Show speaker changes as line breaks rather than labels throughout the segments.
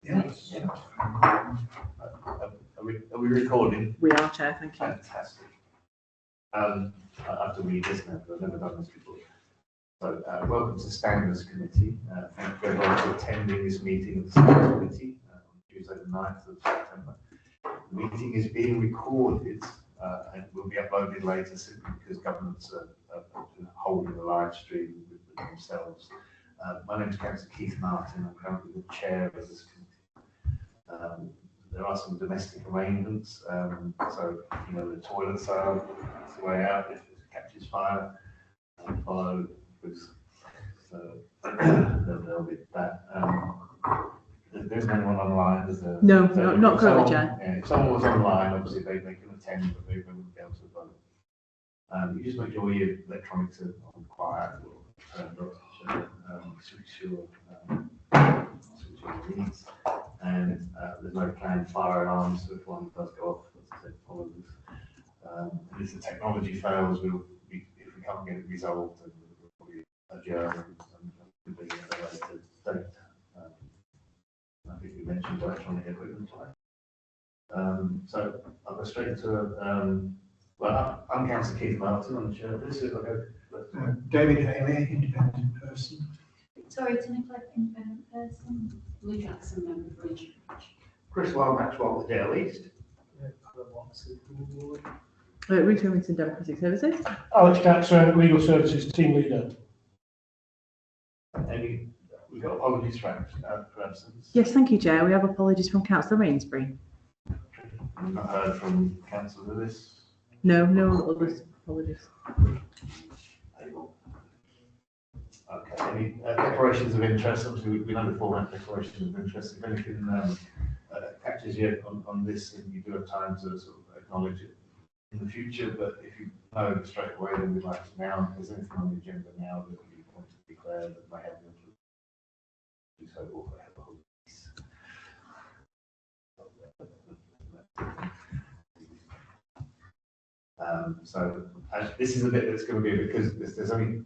Yes.
Yeah. Are we recording?
We are, Chair, thank you.
Fantastic. I have to read this now because I've never done this before. So, welcome to Standards Committee. Thank you very much for attending this meeting of the Standards Committee on Tuesday the 9th of September. The meeting is being recorded and will be uploaded later simply because governments are holding a live stream with themselves. My name is Councillor Keith Martin. I'm currently the chair of this committee. There are some domestic arrangements, so you know the toilets are the way out if it catches fire. Follow with there'll be that. There's anyone online, is there?
No,
So
not
if
currently,
someone-
Chair.
yeah, if someone was online, obviously they can attend, but they wouldn't be able to vote. You just make sure your electronics are on quiet or turned off, switch your leads, and there's no planned fire alarms, so if one does go off, as I said, follow this. And if the technology fails, if we can't get it resolved, then we'll probably adjourn and be at a later date. I think we mentioned electronic equipment tonight. So I'll go straight into well, I'm Councillor Keith Martin, I'm the chair of this. If I go,
David Haley, independent person.
Victoria Tinicliffe, independent person.
Lou Jackson, member for Bridge.
Chris Maxwell, the Dale East.
Ruth Wilmington, Democratic Services.
Alex Jackson, Legal Services Team Leader.
Any, we've got apologies for absence.
Yes, thank you, Chair. We have apologies from Councillor Rainsbury.
We've not heard from Councillor Lewis.
No other apologies.
Okay, any declarations of interest? Obviously, we know the format declarations of interest. If anything catches you on this, and you do have time to sort of acknowledge it in the future, but if you know straight away, then we'd like to now, if there's anything on the agenda now that you want to declare that may have an influence, do so, or have a whole piece. So this is a bit that's going to be because there's only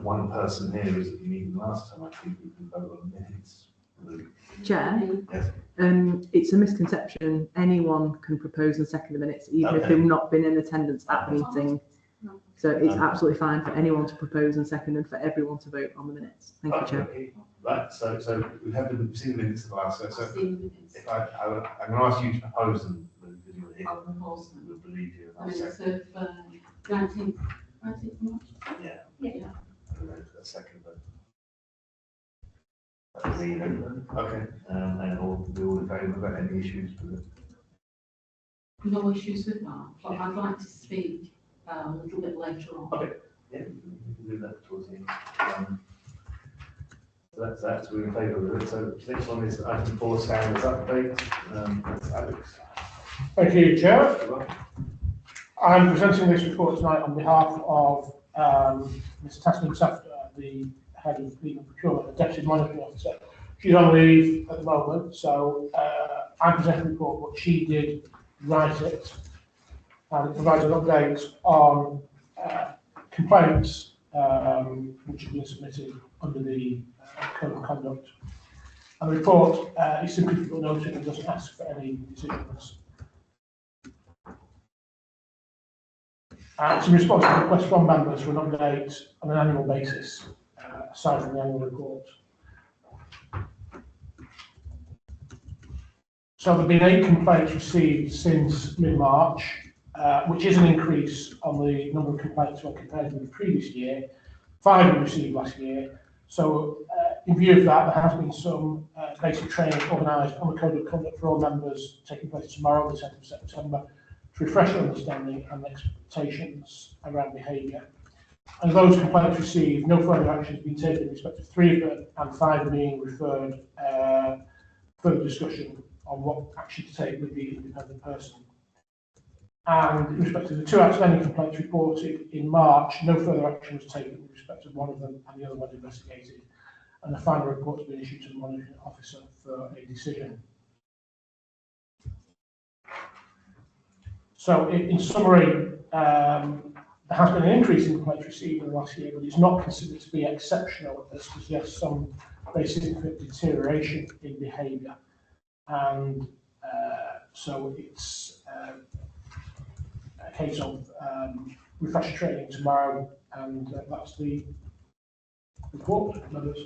one person here who's at the meeting last time. I think we can vote on minutes.
Chair,
Yes.
it's a misconception. Anyone can propose and second the minutes, even if
Okay.
they've not been in attendance at the meeting. So it's absolutely fine for anyone to propose and second and for everyone to vote on the minutes. Thank you, Chair.
Okay. Right. So we have seen the minutes of the last. So
I've seen the minutes.
if I'm going to ask you to propose them because you're here.
I'll propose them.
We'll believe you.
I mean, it's of 19th March.
Yeah.
Yeah.
A second vote. Okay, and all in favour of any issues with it?
No issues with that, but I'd like to speak a little bit later on.
Okay. Yeah, we can do that towards the end. So that's that, so we're in favour of it. So next one is item 4, standards update. That's Alex.
Thank you, Chair.
You're welcome.
I'm presenting this report tonight on behalf of Ms. Tasman Safter, the Head of Legal Procurement and Deputy Monitoring Officer. She's on leave at the moment, so I'm presenting the report, but she did write it, and it provides an update on complaints which have been submitted under the Code of Conduct. And the report is simply footnoted and doesn't ask for any decisions. It's in response to requests from members for an update on an annual basis, aside from the annual report. So there have been 8 complaints received since mid-March, which is an increase on the number of complaints when compared with the previous year. 5 were received last year. So in view of that, there has been some basic training organised on the Code of Conduct for all members taking place tomorrow, the 10th of September, to refresh their understanding and expectations around behaviour. And those complaints received, no further action has been taken in respect of 3 of them, and 5 are being referred further discussion on what action to take with the independent person. And in respect to the 2 outstanding complaints reported in March, no further action was taken in respect of one of them, and the other one investigated. And the final report has been issued to the monitoring officer for a decision. So in summary, there has been an increase in complaints received in the last year, but it's not considered to be exceptional, as suggests some they significant deterioration in behaviour, and so it's a case of refresher training tomorrow, and that's the report. Members.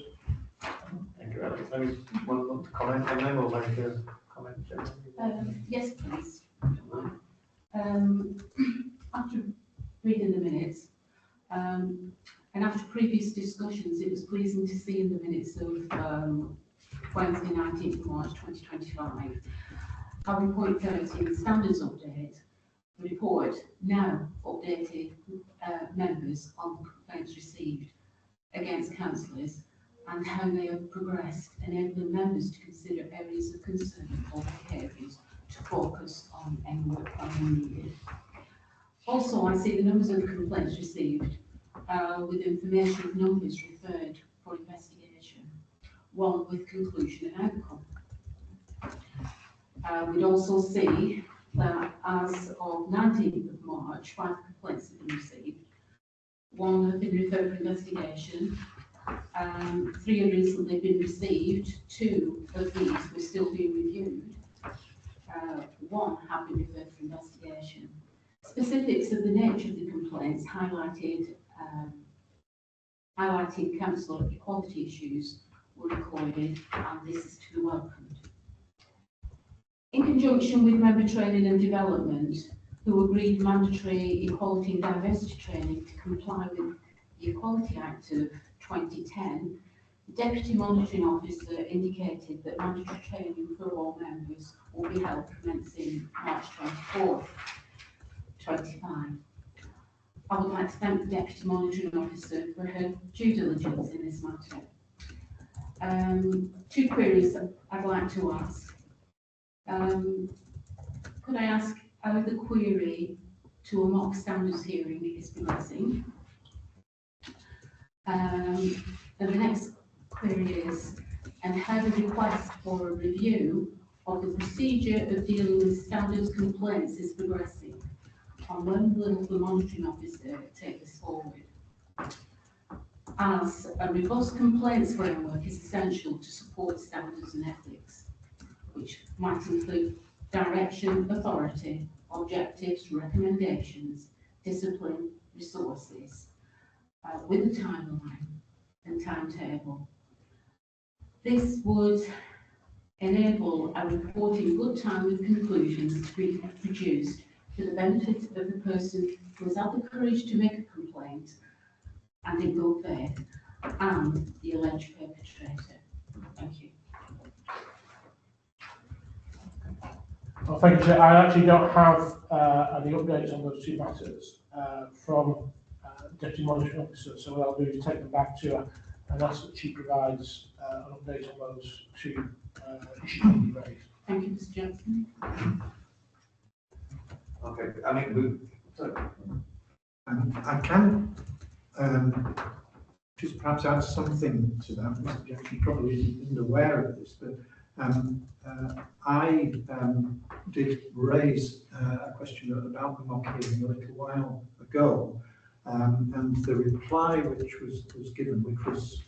Thank you, Alex. Anyone want to comment on them or make a comment, Gemma?
Yes, please. After reading the minutes, and after previous discussions, it was pleasing to see in the minutes of Wednesday, 19th of March 2025, having point 13 standards update, the report now updated members on the complaints received against councillors and how they have progressed, enabling members to consider areas of concern or behaviours to focus on any work planning needed. Also, I see the numbers of complaints received with information of numbers referred for investigation, one with conclusion and outcome. We'd also see that as of 19th of March, 5 complaints have been received, 1 have been referred for investigation, 3 have recently been received, 2 of these were still being reviewed, 1 have been referred for investigation. Specifics of the nature of the complaints highlighted council equality issues were recorded, and this is to be welcomed. In conjunction with member training and development, who agreed mandatory equality and diversity training to comply with the Equality Act of 2010, the Deputy Monitoring Officer indicated that mandatory training for all members will be held commencing March 24th, 25. I would like to thank the Deputy Monitoring Officer for her due diligence in this matter. 2 queries that I'd like to ask. Could I ask how the query to a mock standards hearing is progressing? And the next query is, and how the request for a review of the procedure of dealing with standards complaints is progressing, and when will the monitoring officer take this forward? As a robust complaints framework is essential to support standards and ethics, which might include direction, authority, objectives, recommendations, discipline, resources, with a timeline and timetable. This would enable a report in good time with conclusions to be produced for the benefit of the person who has had the courage to make a complaint and in good faith, and the alleged perpetrator. Thank you.
Well, thank you, Chair. I actually don't have any updates on those 2 matters from Deputy Monitoring Officer, so what I'll do is take them back to her and ask that she provides an update on those 2 issues that you raised.
Thank you, Mr. Johnson.
Okay, I mean,
I can just perhaps add something to that. Mr. Jackson probably isn't aware of this, but I did raise a question about the mock hearing a little while ago, and the reply which was given, which was,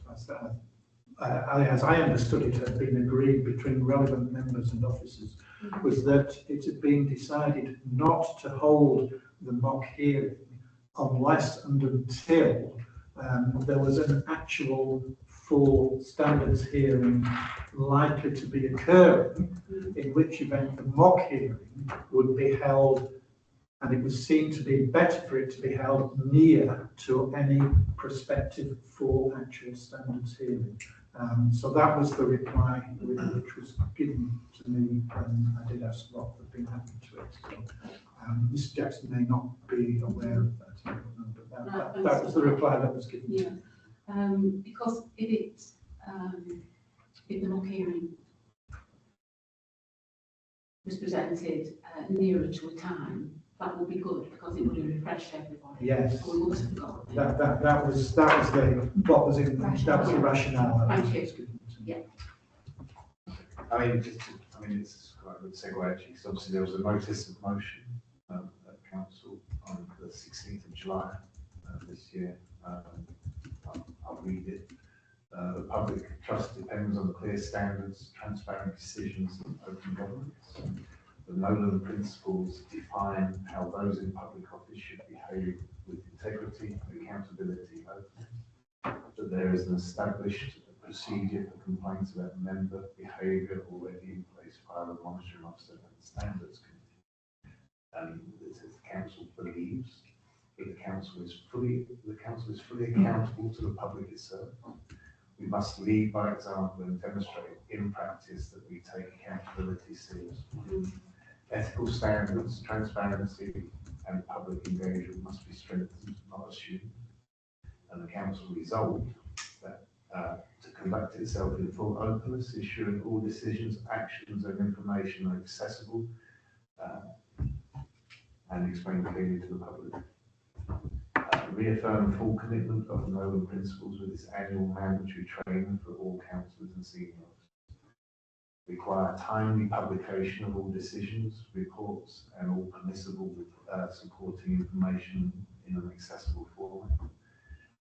as I understood it, had been agreed between relevant members and officers, was that it had been decided not to hold the mock hearing unless and until there was an actual full standards hearing likely to be occurring, in which event the mock hearing would be held, and it was seen to be better for it to be held near to any prospective full actual standards hearing. So that was the reply which was given to me, and I did ask what had been happening to it. So, Mr. Jackson may not be aware of that, but that was the reply that was given.
Yeah, because if the mock hearing was presented nearer to a time, that would be good because it would have refreshed everybody.
Yes.
So we would have forgotten.
That was the what was in that was the rationale.
Thank you. Yeah.
I mean, it's quite a good segue actually, because obviously there was a notice of motion at council on the 16th of July this year. I'll read it. The public trust depends on clear standards, transparent decisions, and open governance. The Nolan principles define how those in public office should behave with integrity, accountability, and openness. That there is an established procedure for complaints about member behaviour already in place by the Monitoring Officer and the Standards Committee. And it says the council believes that the council is fully accountable to the public it serves. We must lead by example and demonstrate in practice that we take accountability seriously. Ethical standards, transparency, and public engagement must be strengthened, not assumed. And the council resolved that to conduct itself in full openness, ensuring all decisions, actions, and information are accessible and explained clearly to the public. Reaffirm full commitment of the Nolan principles with its annual mandatory training for all councillors and senior officers. Require timely publication of all decisions, reports, and all permissible supporting information in an accessible format.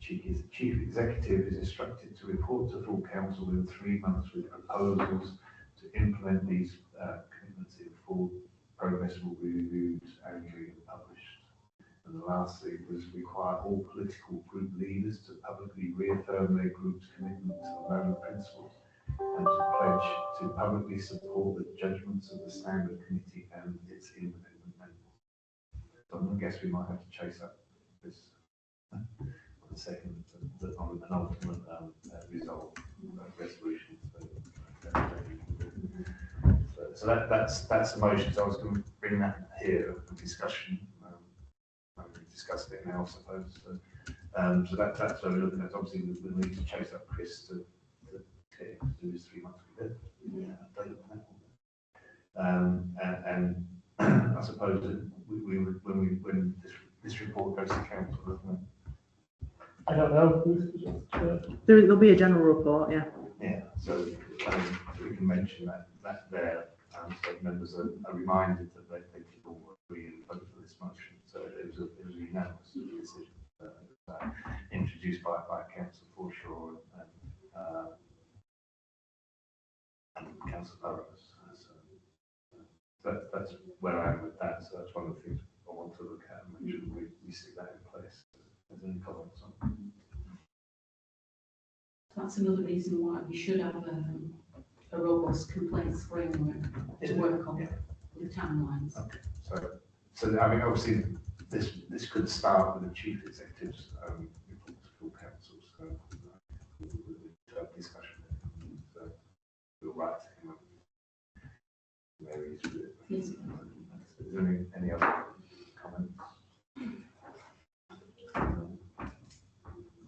Chief Executive is instructed to report to full council in 3 months with proposals to implement these commitments in full. Progress will be reviewed annually and published. And lastly, was require all political group leaders to publicly reaffirm their group's commitment to the Nolan principles and to pledge to publicly support the judgments of the Standard Committee and its independent members. So I guess we might have to chase up this on the second, on an ultimate result resolution. So that's the motion. So I was going to bring that here for discussion. We've discussed it now, I suppose. So that's where we're looking at. Obviously, we need to chase up Chris to do his 3 months with it. And I suppose that when this report goes to council, doesn't it?
I don't know.
There'll be a general report, yeah.
Yeah, so we can mention that there, so members are reminded that they did all agree and vote for this motion. So it was a unanimous decision introduced by Councillor Forshaw and Councillor Burrows. So that's where I am with that. So that's one of the things I want to look at and make sure we see that in place. Is there any comments on?
That's another reason why we should have a robust complaints framework to work on the timelines. Okay.
So I mean, obviously, this could start with the chief executive's report to full council. So we'll have discussion. So we'll write to him. Maybe he's with it.
Yes.
Is there any other comments?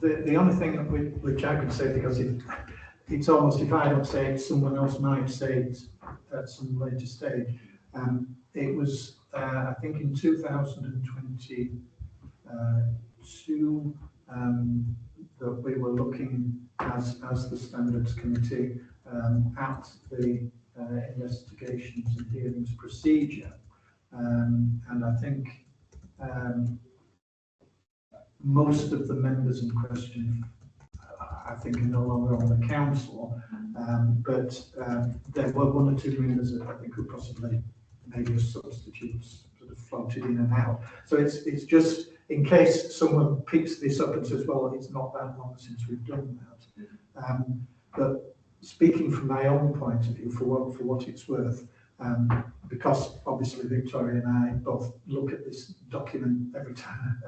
The only thing which I could say, because it's almost, if I don't say it, someone else might say it at some later stage. It was, I think, in 2022 that we were looking as the Standards Committee at the investigations and hearings procedure, and I think most of the members in question, I think, are no longer on the council, but there were 1 or 2 members that I think who possibly maybe as substitutes sort of floated in and out. So it's just in case someone picks this up and says, well, it's not that long since we've done that. But speaking from my own point of view, for what it's worth, because obviously Victoria and I both look at this document every time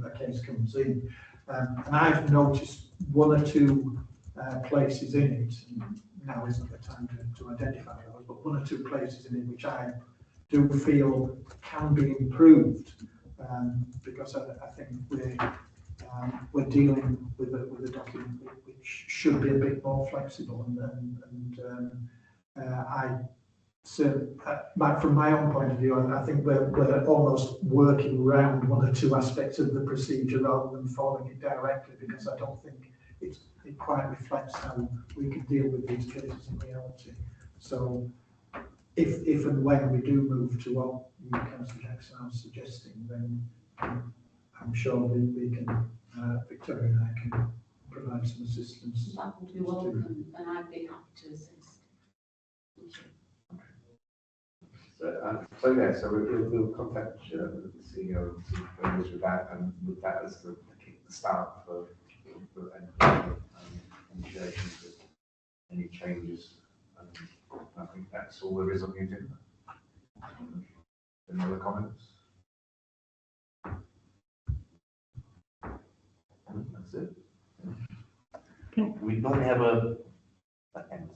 a case comes in, and I've noticed 1 or 2 places in it, and now isn't the time to identify those, but 1 or 2 places in it which I do feel can be improved, because I think we're dealing with a document which should be a bit more flexible, and so, from my own point of view, I think we're almost working around 1 or 2 aspects of the procedure rather than following it directly, because I don't think it quite reflects how we can deal with these cases in reality. So, if and when we do move to what you, Councillor Jackson, are suggesting, then I'm sure we can, Victoria and I can provide some assistance.
That would be welcome, and I'd be happy to assist. Thank you.
So yeah, so we'll contact the CEO with that, and with that as the start for any negotiations with any changes. I think that's all there is on the agenda. Any other comments? That's it.
Okay.
We normally have a end.